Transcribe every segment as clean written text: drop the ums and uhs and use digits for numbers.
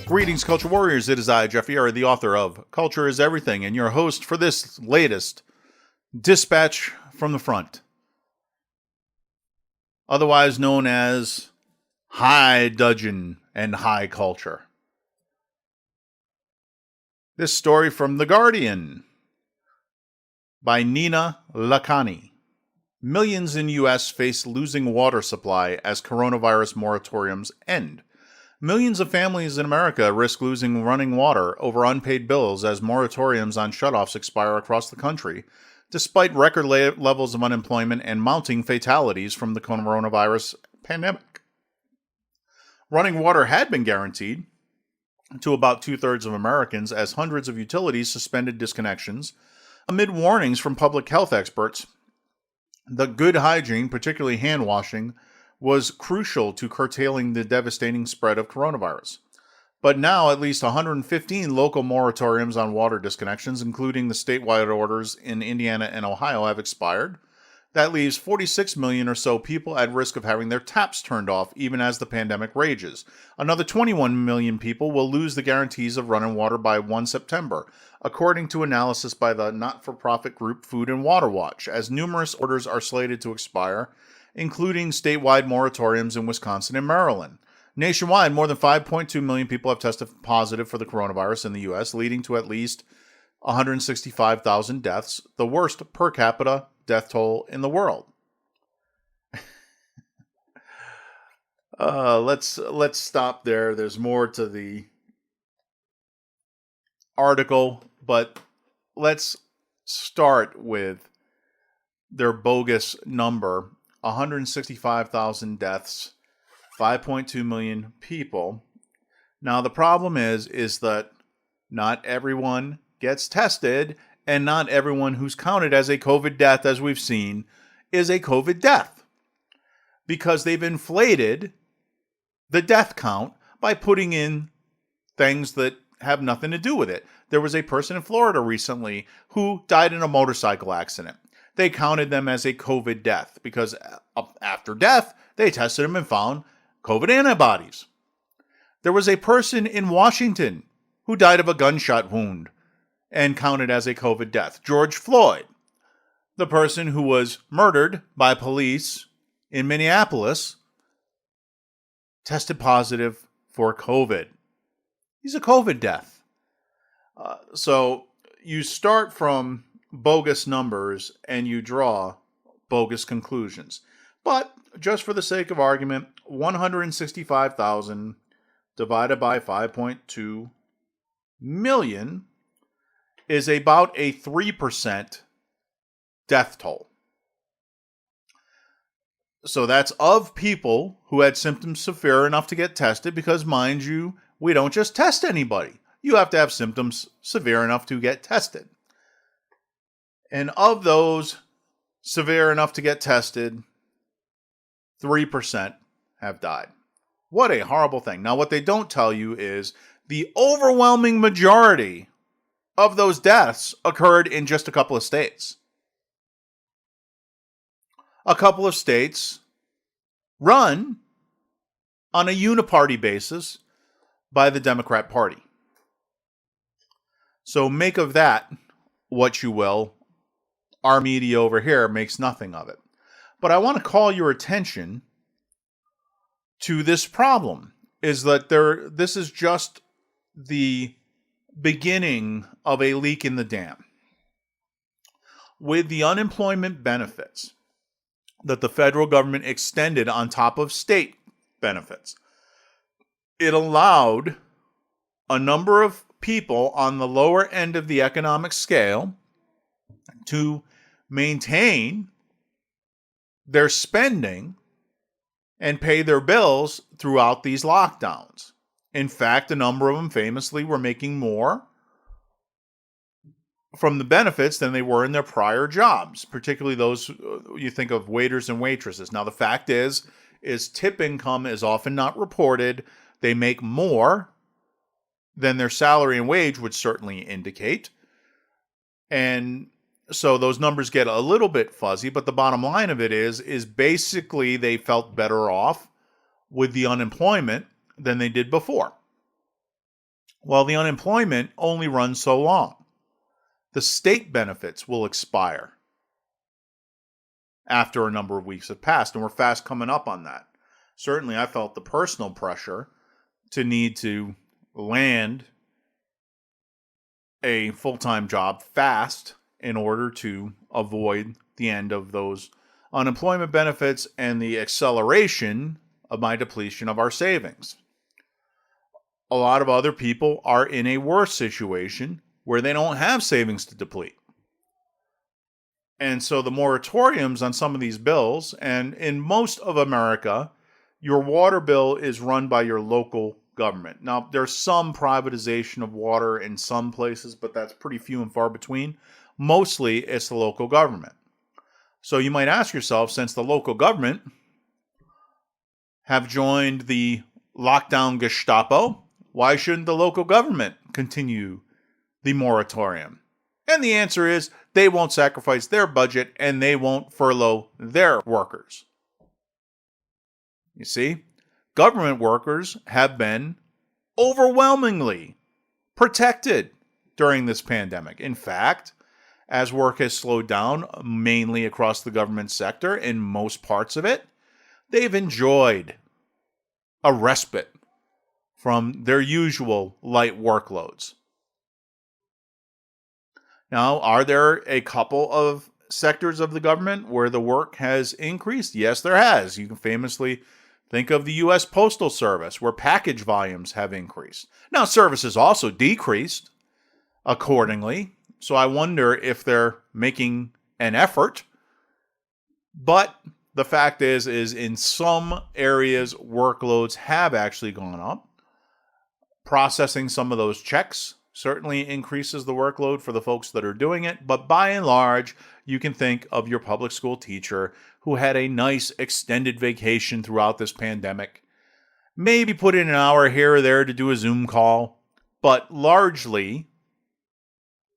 Greetings, Culture Warriors. It is I, Jeffy R., the author of Culture is Everything, and your host for this latest dispatch from the front, otherwise known as High Dudgeon and High Culture. This story from The Guardian by Nina Lakhani. Millions in U.S. face losing water supply as coronavirus moratoriums end. Millions of families in America risk losing running water over unpaid bills as moratoriums on shutoffs expire across the country, despite record levels of unemployment and mounting fatalities from the coronavirus pandemic. Running water had been guaranteed to about two-thirds of Americans as hundreds of utilities suspended disconnections amid warnings from public health experts. The good hygiene, particularly hand washing, was crucial to curtailing the devastating spread of coronavirus. But now at least 115 local moratoriums on water disconnections, including the statewide orders in Indiana and Ohio, have expired. That leaves 46 million or so people at risk of having their taps turned off even as the pandemic rages. Another 21 million people will lose the guarantees of running water by 1 September, according to analysis by the not-for-profit group Food and Water Watch, as numerous orders are slated to expire, including statewide moratoriums in Wisconsin and Maryland. Nationwide, more than 5.2 million people have tested positive for the coronavirus in the U.S., leading to at least 165,000 deaths, the worst per capita death toll in the world. Let's stop there. There's more to the article, but let's start with their bogus number. 165,000 deaths, 5.2 million people. Now, the problem is that not everyone gets tested, and not everyone who's counted as a COVID death, as we've seen, is a COVID death. Because they've inflated the death count by putting in things that have nothing to do with it. There was a person in Florida recently who died in a motorcycle accident. They counted them as a COVID death because after death, they tested them and found COVID antibodies. There was a person in Washington who died of a gunshot wound and counted as a COVID death. George Floyd, the person who was murdered by police in Minneapolis, tested positive for COVID. He's a COVID death. So you start from bogus numbers and you draw bogus conclusions. But just for the sake of argument, 165,000 divided by 5.2 million is about a 3% death toll. So that's of people who had symptoms severe enough to get tested, because mind you, we don't just test anybody. You have to have symptoms severe enough to get tested. And of those severe enough to get tested, 3% have died. What a horrible thing. Now, what they don't tell you is the overwhelming majority of those deaths occurred in just a couple of states. A couple of states run on a uniparty basis by the Democrat Party. So make of that what you will. Our media over here makes nothing of it. But I want to call your attention to this problem, is that this is just the beginning of a leak in the dam. With the unemployment benefits that the federal government extended on top of state benefits, it allowed a number of people on the lower end of the economic scale to maintain their spending and pay their bills throughout these lockdowns. In fact, a number of them famously were making more from the benefits than they were in their prior jobs, particularly those you think of waiters and waitresses. Now, the fact is tip income is often not reported. They make more than their salary and wage would certainly indicate. And So those numbers get a little bit fuzzy, but the bottom line of it is basically they felt better off with the unemployment than they did before. Well, the unemployment only runs so long. The state benefits will expire after a number of weeks have passed, and we're fast coming up on that. Certainly, I felt the personal pressure to need to land a full-time job fast in order to avoid the end of those unemployment benefits and the acceleration of my depletion of our savings. A lot of other people are in a worse situation where they don't have savings to deplete. And so the moratoriums on some of these bills, and in most of America, your water bill is run by your local government. Now, there's some privatization of water in some places, but that's pretty few and far between. Mostly, it's the local government. So you might ask yourself, since the local government have joined the lockdown Gestapo, why shouldn't the local government continue the moratorium? And the answer is they won't sacrifice their budget and they won't furlough their workers. You see, government workers have been overwhelmingly protected during this pandemic. In fact, as work has slowed down, mainly across the government sector, in most parts of it, they've enjoyed a respite from their usual light workloads. Now, are there a couple of sectors of the government where the work has increased? Yes, there has. You can famously think of the U.S. Postal Service, where package volumes have increased. Now, services also decreased accordingly, so I wonder if they're making an effort. But the fact is in some areas, workloads have actually gone up. Processing some of those checks certainly increases the workload for the folks that are doing it, but by and large, you can think of your public school teacher who had a nice extended vacation throughout this pandemic, maybe put in an hour here or there to do a Zoom call, but largely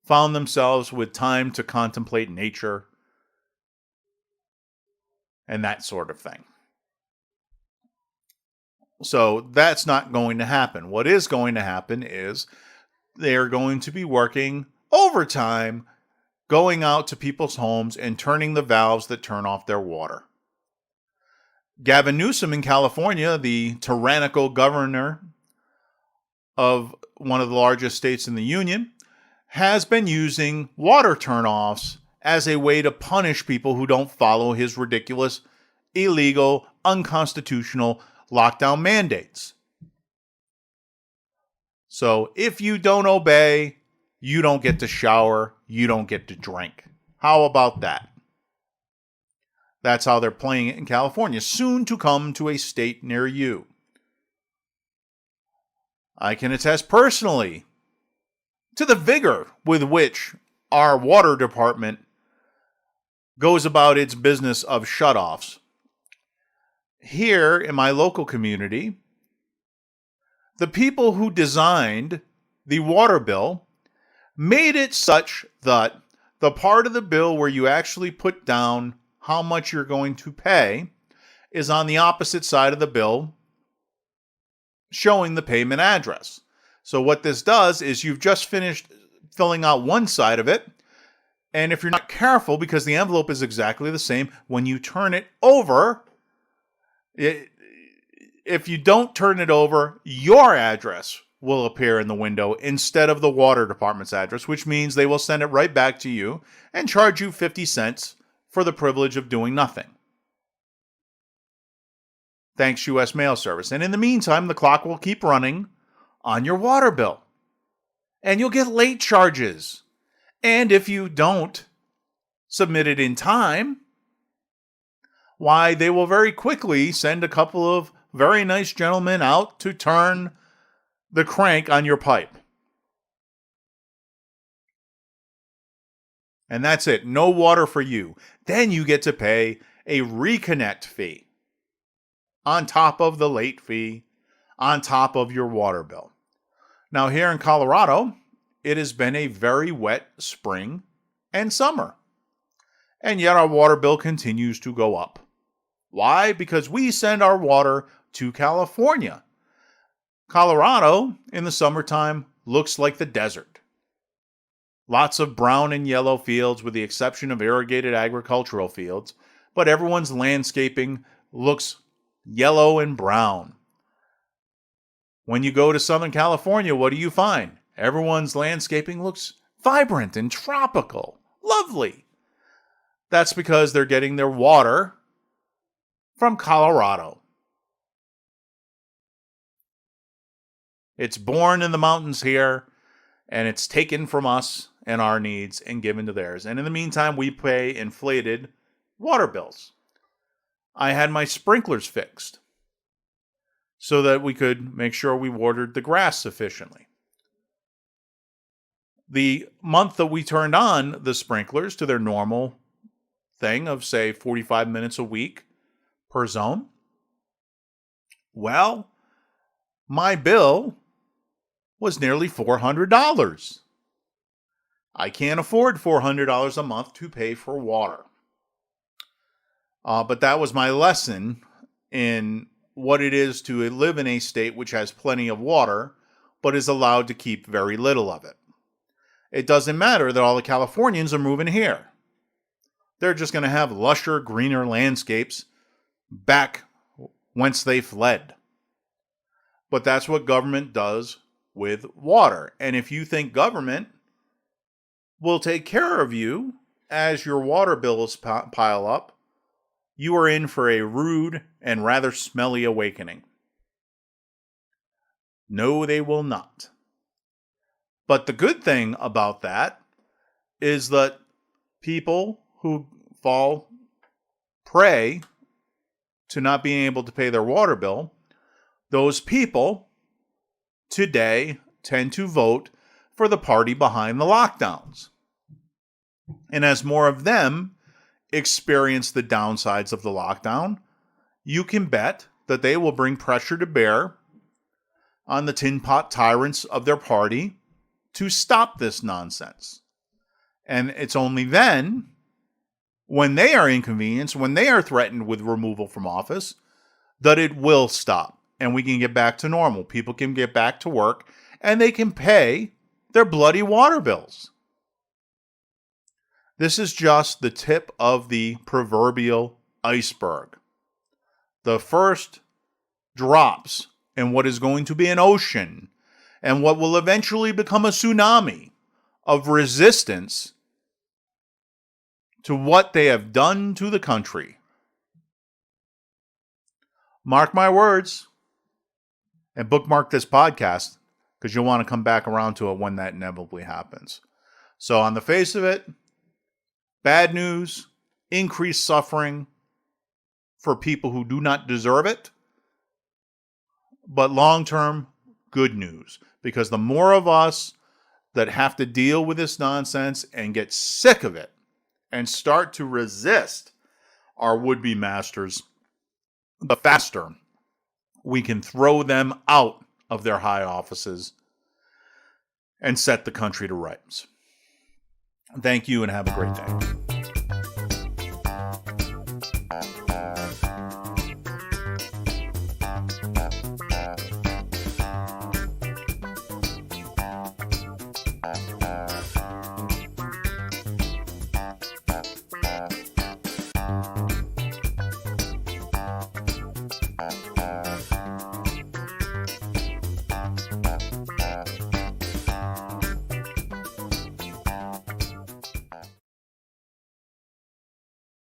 found themselves with time to contemplate nature and that sort of thing. So that's not going to happen. What is going to happen is they're going to be working overtime, going out to people's homes and turning the valves that turn off their water. Gavin Newsom in California, the tyrannical governor of one of the largest states in the union, has been using water turnoffs as a way to punish people who don't follow his ridiculous, illegal, unconstitutional lockdown mandates. So if you don't obey, you don't get to shower, you don't get to drink. How about that? That's how they're playing it in California, soon to come to a state near you. I can attest personally to the vigor with which our water department goes about its business of shutoffs. Here in my local community, the people who designed the water bill made it such that the part of the bill where you actually put down how much you're going to pay is on the opposite side of the bill, showing the payment address. So what this does is you've just finished filling out one side of it, and if you're not careful, because the envelope is exactly the same, when you turn it over, if you don't turn it over, your address will appear in the window instead of the water department's address, which means they will send it right back to you and charge you 50 cents for the privilege of doing nothing. Thanks, U.S. Mail Service. And in the meantime, the clock will keep running on your water bill. And you'll get late charges. And if you don't submit it in time, why, they will very quickly send a couple of very nice gentlemen out to turn the crank on your pipe. And that's it. No water for you. Then you get to pay a reconnect fee on top of the late fee, on top of your water bill. Now, here in Colorado, it has been a very wet spring and summer. And yet our water bill continues to go up. Why? Because we send our water to California. Colorado, in the summertime, looks like the desert. Lots of brown and yellow fields with the exception of irrigated agricultural fields, but everyone's landscaping looks yellow and brown. When you go to Southern California, what do you find? Everyone's landscaping looks vibrant and tropical. Lovely. That's because they're getting their water from Colorado. It's born in the mountains here, and it's taken from us and our needs and given to theirs. And in the meantime, we pay inflated water bills. I had my sprinklers fixed so that we could make sure we watered the grass sufficiently. The month that we turned on the sprinklers to their normal thing of, say, 45 minutes a week per zone, well, my bill was nearly $400. I can't afford $400 a month to pay for water. But that was my lesson in what it is to live in a state which has plenty of water, but is allowed to keep very little of it. It doesn't matter that all the Californians are moving here. They're just going to have lusher, greener landscapes back whence they fled. But that's what government does with water. And if you think government will take care of you as your water bills pile up, you are in for a rude and rather smelly awakening. No, they will not. But the good thing about that is that people who fall prey to not being able to pay their water bill, those people today tend to vote for the party behind the lockdowns. And as more of them experience the downsides of the lockdown, you can bet that they will bring pressure to bear on the tin pot tyrants of their party to stop this nonsense. And it's only then, when they are inconvenienced, when they are threatened with removal from office, that it will stop and we can get back to normal. People can get back to work and they can pay their bloody water bills. This is just the tip of the proverbial iceberg. The first drops in what is going to be an ocean and what will eventually become a tsunami of resistance to what they have done to the country. Mark my words and bookmark this podcast because you'll want to come back around to it when that inevitably happens. So on the face of it, bad news, increased suffering for people who do not deserve it, but long-term, good news. Because the more of us that have to deal with this nonsense and get sick of it and start to resist our would-be masters, the faster we can throw them out of their high offices and set the country to rights. Thank you and have a great day.